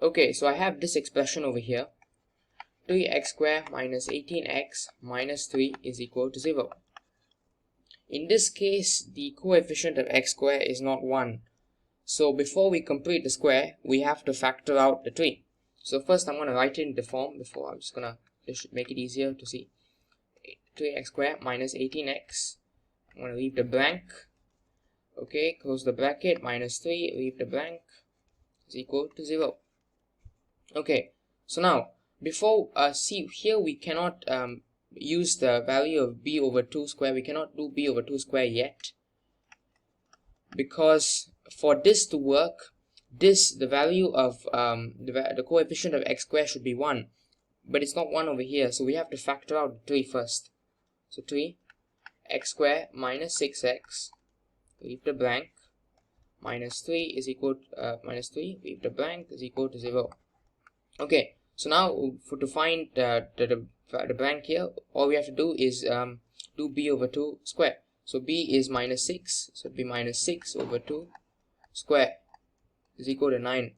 Okay, so I have this expression over here. 3x squared minus 18x minus 3 is equal to 0. In this case, the coefficient of x squared is not 1. So before we complete the square, we have to factor out the 3. So first I'm going to write it in the form before. This should make it easier to see. 3x squared minus 18x. I'm going to leave the blank. Okay, close the bracket, minus 3, leave the blank, is equal to 0. Okay, so now, before, see here we cannot use the value of b over 2 square. We cannot do b over 2 square yet, because for this to work, the value of the coefficient of x squared should be 1, but it's not 1 over here, so we have to factor out 3 first. So 3 x squared minus 6x, leave the blank, minus 3 is equal to, minus 3, leave the blank, is equal to 0. Okay, so now to find the blank here, all we have to do is do b over 2 square. So b is minus 6, so it'll be minus 6 over 2 square is equal to 9.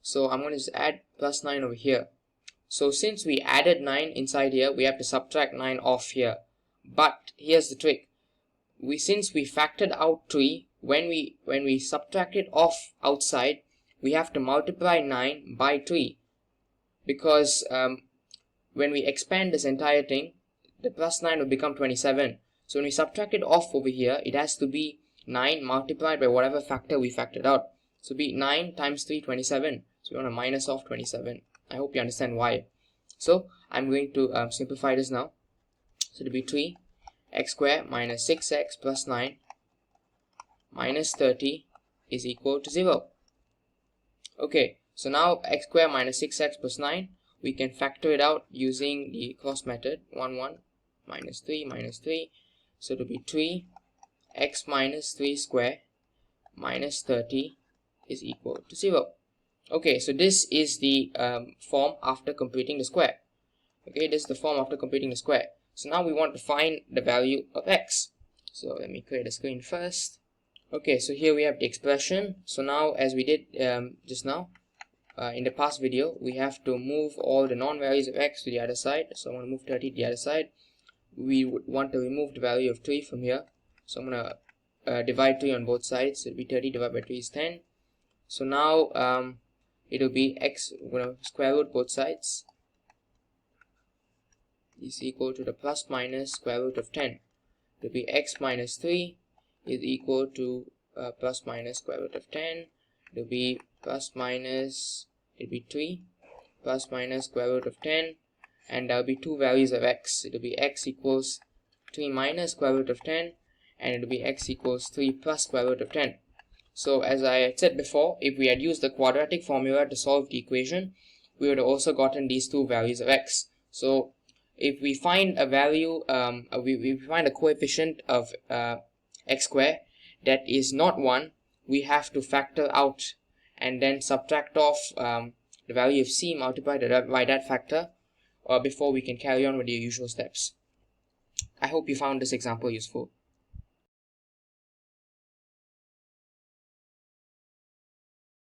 So I'm going to just add plus 9 over here. So since we added 9 inside here, we have to subtract 9 off here. But here's the trick. Since we factored out 3, when we subtract it off outside, we have to multiply 9 by 3, because when we expand this entire thing, the plus 9 will become 27. So when we subtract it off over here, it has to be 9 multiplied by whatever factor we factored out. So be 9 times 3, 27. So we want to minus off 27. I hope you understand why. So I'm going to simplify this now. So it'll be 3 x squared minus 6x plus 9 minus 30 is equal to 0. Okay, so now x squared minus 6x plus 9, we can factor it out using the cross method. 1 1 minus 3, so it will be 3 x minus 3 squared minus 30 is equal to 0. Okay, so this is the form after completing the square. Okay, this is the form after completing the square. So now we want to find the value of x. So let me create a screen first. Okay, so here we have the expression. So now, as we did just now in the past video, we have to move all the non-values of x to the other side. So I'm going to move 30 to the other side. We would want to remove the value of 3 from here. So I'm going to divide 3 on both sides. So it'll be 30 divided by 3 is 10. So now it'll be x, we're going to square root both sides, is equal to the plus minus square root of 10. It will be x minus 3 is equal to plus minus square root of 10. It will be plus minus, it will be 3 plus minus square root of 10, and there will be two values of x. It will be x equals 3 minus square root of 10, and it will be x equals 3 plus square root of 10. So as I had said before, if we had used the quadratic formula to solve the equation, we would have also gotten these two values of x. So if we find a value, we find a coefficient of x squared that is not 1, we have to factor out and then subtract off the value of c multiplied by that factor before we can carry on with the usual steps. I hope you found this example useful.